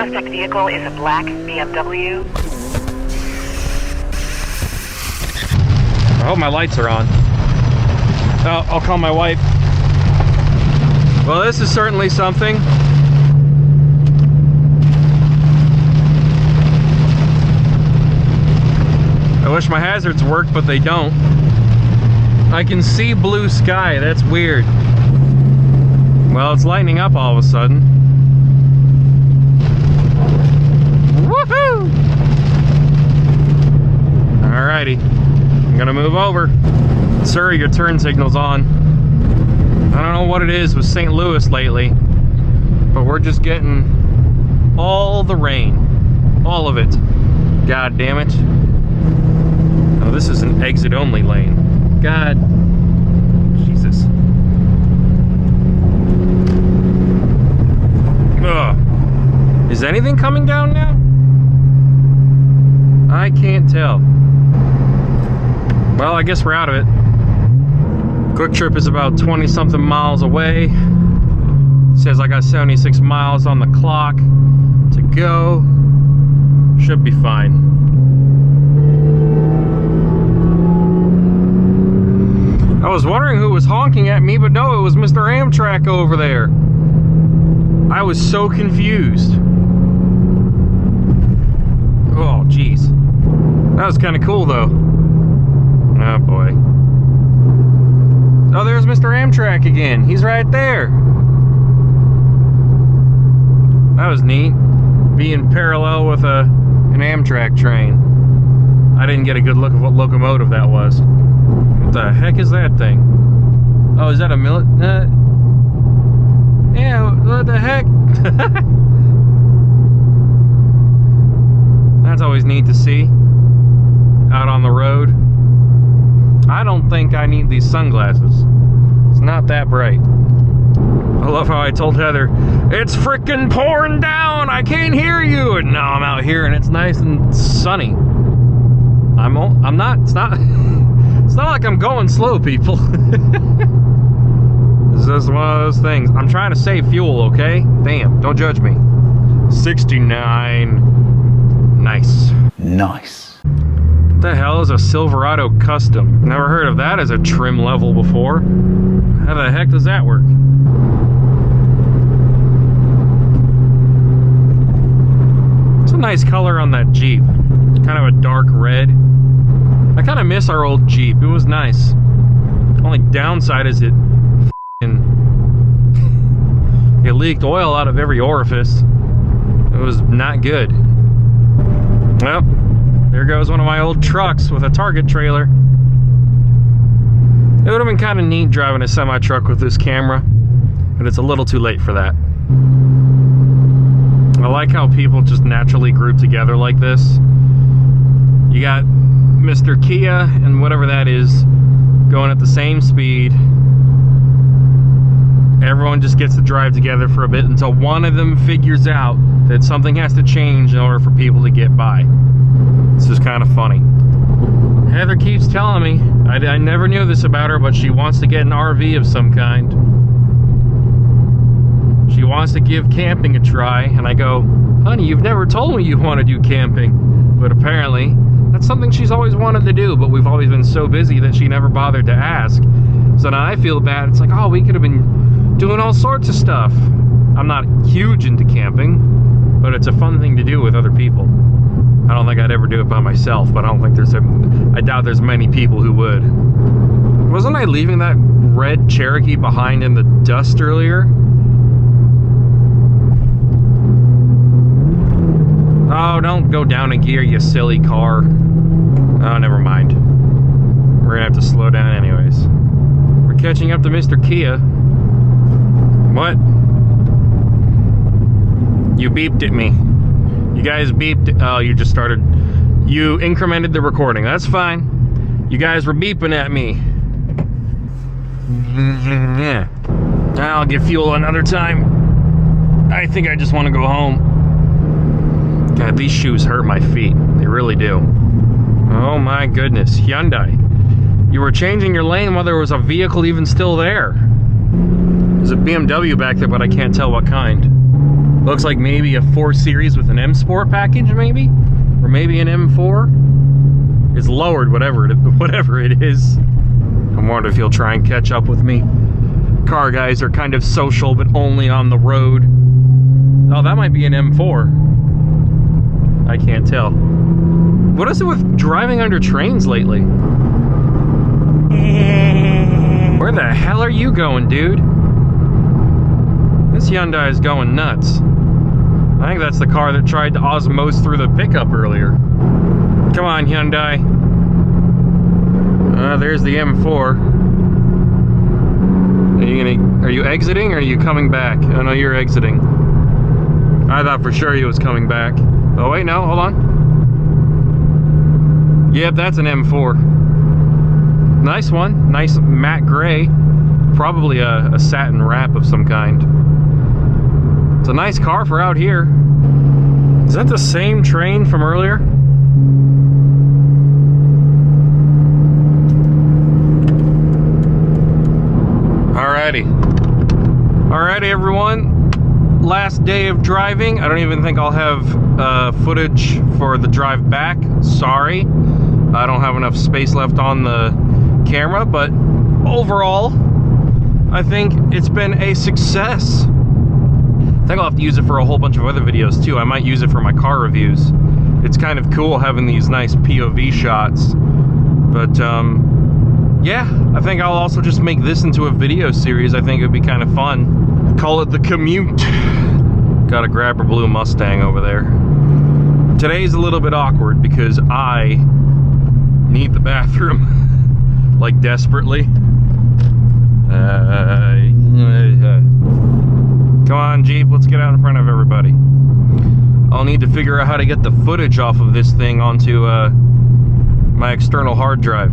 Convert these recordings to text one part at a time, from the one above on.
suspect vehicle is a black BMW. I hope my lights are on. Oh, I'll call my wife. Well, this is certainly something. I wish my hazards worked, but they don't. I can see blue sky. That's weird. Well, it's lightening up all of a sudden. Woohoo! Alrighty. I'm gonna move over. Sir, your turn signal's on. I don't know what it is with St. Louis lately, but we're just getting all the rain. All of it. God damn it. Oh, this is an exit-only lane. God. Jesus. Ugh. Is anything coming down now? I can't tell. Well, I guess we're out of it. Quick Trip is about 20-something miles away. Says I got 76 miles on the clock to go. Should be fine. I was wondering who was honking at me, but no, it was Mr. Amtrak over there. I was so confused. Oh, jeez. That was kind of cool, though. Oh, boy. Oh, there's Mr. Amtrak again. He's right there. That was neat. Being parallel with an Amtrak train. I didn't get a good look at what locomotive that was. What the heck is that thing? Oh, is that a yeah, what the heck? That's always neat to see. Out on the road. I don't think I need these sunglasses. It's not that bright. I love how I told Heather, it's frickin' pouring down, I can't hear you. And now I'm out here and it's nice and sunny. I'm not, it's not like I'm going slow, people. This is one of those things. I'm trying to save fuel, okay? Damn, don't judge me. 69. Nice. Nice. What the hell is a Silverado Custom? Never heard of that as a trim level before. How the heck does that work? It's a nice color on that Jeep. Kind of a dark red. I kind of miss our old Jeep. It was nice. Only downside is it leaked oil out of every orifice. It was not good. Well, there goes one of my old trucks with a Target trailer. It would have been kind of neat driving a semi-truck with this camera, but it's a little too late for that. I like how people just naturally group together like this. You got Mr. Kia and whatever that is going at the same speed. Everyone just gets to drive together for a bit until one of them figures out that something has to change in order for people to get by. It's just kind of funny. Heather keeps telling me, I never knew this about her, but she wants to get an RV of some kind. She wants to give camping a try, and I go, honey, you've never told me you want to do camping. But apparently, that's something she's always wanted to do, but we've always been so busy that she never bothered to ask. So now I feel bad. It's like, oh, we could have been doing all sorts of stuff. I'm not huge into camping, but it's a fun thing to do with other people. I don't think I'd ever do it by myself, but I doubt there's many people who would. Wasn't I leaving that red Cherokee behind in the dust earlier? Oh, don't go down a gear, you silly car. Oh, never mind. We're gonna have to slow down anyways. We're catching up to Mr. Kia. What? You beeped at me. You guys beeped. Oh, you just started. You incremented the recording. That's fine. You guys were beeping at me. Yeah. I'll get fuel another time. I think I just want to go home. God, these shoes hurt my feet. They really do. Oh my goodness. Hyundai. You were changing your lane while there was a vehicle even still there. There's a BMW back there, but I can't tell what kind. Looks like maybe a 4 Series with an M Sport package, maybe? Or maybe an M4? It's lowered, whatever it is. I'm wondering if he'll try and catch up with me. Car guys are kind of social, but only on the road. Oh, that might be an M4. I can't tell. What is it with driving under trains lately? Where the hell are you going, dude? This Hyundai is going nuts. I think that's the car that tried to osmose through the pickup earlier. Come on, Hyundai. There's the M4. Are you exiting or are you coming back? Oh no, you're exiting. I thought for sure he was coming back. Oh wait, no, hold on. Yep, that's an M4. Nice one, nice matte gray. Probably a satin wrap of some kind. It's a nice car for out here. Is that the same train from earlier? Alrighty, everyone. Last day of driving. I don't even think I'll have footage for the drive back. Sorry. I don't have enough space left on the camera, but overall, I think it's been a success. I think I'll have to use it for a whole bunch of other videos too. I might use it for my car reviews. It's kind of cool having these nice POV shots. But yeah, I think I'll also just make this into a video series. I think it'd be kind of fun. Call it The Commute. Got a grabber blue Mustang over there. Today's a little bit awkward because I need the bathroom, like desperately. Come on, Jeep, let's get out in front of everybody. I'll need to figure out how to get the footage off of this thing onto my external hard drive.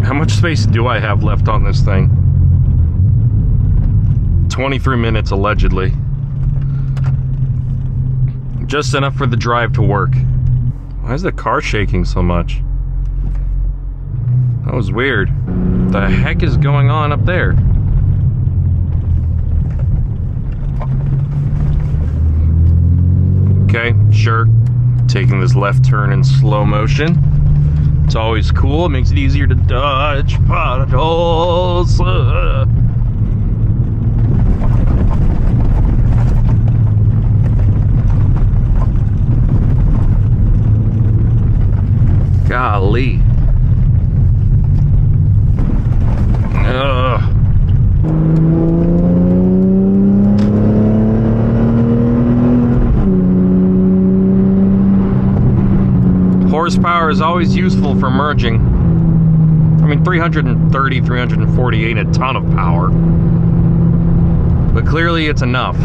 How much space do I have left on this thing? 23 minutes, allegedly. Just enough for the drive to work. Why is the car shaking so much? That was weird. What the heck is going on up there? Okay, sure. Taking this left turn in slow motion. It's always cool. It makes it easier to dodge potholes. Golly. Horsepower is always useful for merging. I mean, 330, 340 ain't a ton of power, but clearly it's enough.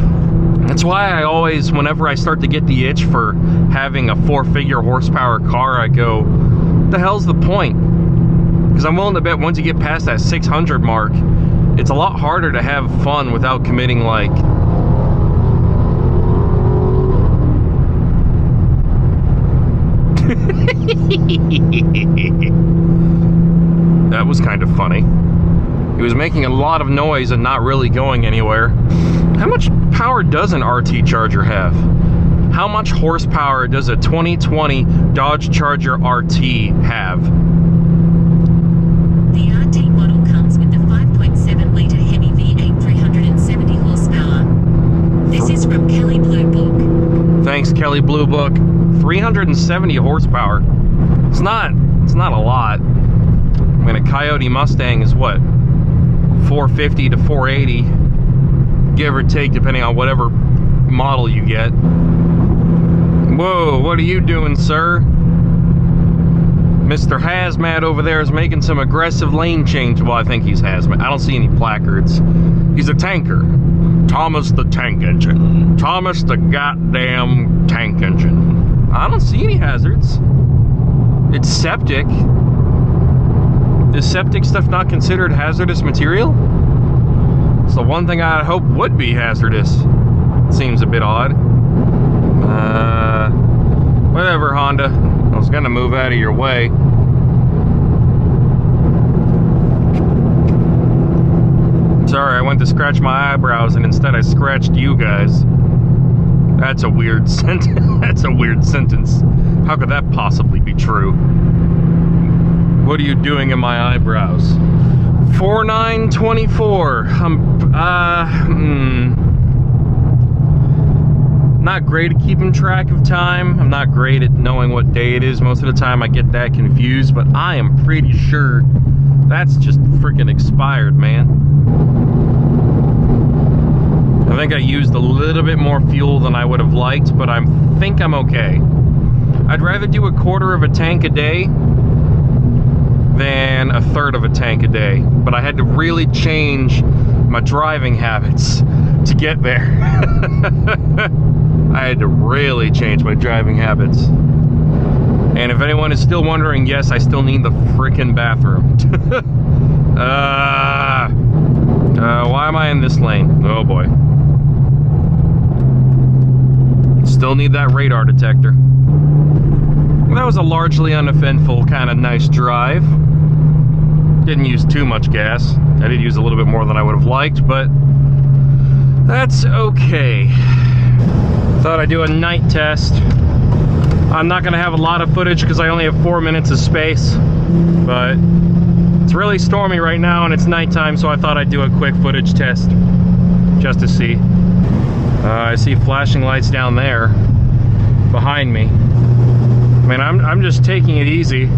That's why I always, whenever I start to get the itch for having a 4-figure horsepower car, I go, what the hell's the point? Because I'm willing to bet once you get past that 600 mark, it's a lot harder to have fun without committing like that was kind of funny. He was making a lot of noise and not really going anywhere. How much power does an RT Charger have? How much horsepower does a 2020 Dodge Charger RT have? The RT model comes with the 5.7-litre Hemi V8 370 horsepower. This is from Kelly Blue Book. Thanks, Kelly Blue Book. 370 horsepower. It's not a lot. I mean, a Coyote Mustang is what? 450 to 480, give or take, depending on whatever model you get. Whoa, what are you doing, sir? Mr. Hazmat over there is making some aggressive lane change. Well, I think he's Hazmat. I don't see any placards. He's a tanker. Thomas the Tank Engine. Thomas the goddamn Tank Engine. I don't see any hazards. It's septic. Is septic stuff not considered hazardous material? It's the one thing I hope would be hazardous. Seems a bit odd. Whatever, Honda. I was gonna move out of your way. Sorry, I went to scratch my eyebrows and instead I scratched you guys. That's a weird sentence. That's a weird sentence. How could that possibly be true? What are you doing in my eyebrows? 4924. Not great at keeping track of time. I'm not great at knowing what day it is. Most of the time I get that confused, but I am pretty sure that's just freaking expired, man. I think I used a little bit more fuel than I would have liked, but I think I'm okay. I'd rather do a quarter of a tank a day than a third of a tank a day, but I had to really change my driving habits to get there. I had to really change my driving habits. And if anyone is still wondering, yes, I still need the frickin' bathroom. Why am I in this lane? Oh boy. Still need that radar detector. That was a largely uneventful, kind of nice drive. Didn't use too much gas. I did use a little bit more than I would have liked, but that's okay. Thought I'd do a night test. I'm not gonna have a lot of footage because I only have 4 minutes of space, but it's really stormy right now and it's nighttime, so I thought I'd do a quick footage test just to see. I see flashing lights down there behind me. I mean, I'm just taking it easy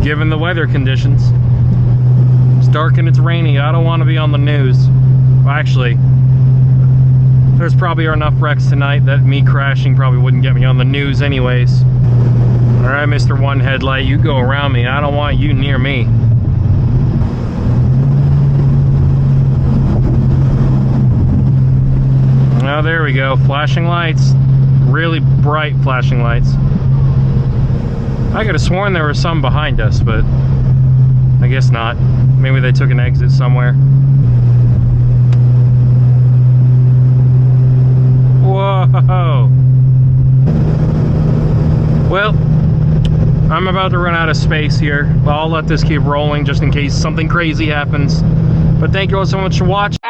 given the weather conditions. It's dark and it's rainy. I don't want to be on the news. Well, actually, there's probably enough wrecks tonight that me crashing probably wouldn't get me on the news anyways. All right, Mr. One Headlight, you go around me. I don't want you near me. Oh, there we go. Flashing lights. Really bright flashing lights. I could have sworn there was some behind us, but I guess not. Maybe they took an exit somewhere. Whoa! Well, I'm about to run out of space here. But I'll let this keep rolling just in case something crazy happens. But thank you all so much for watching.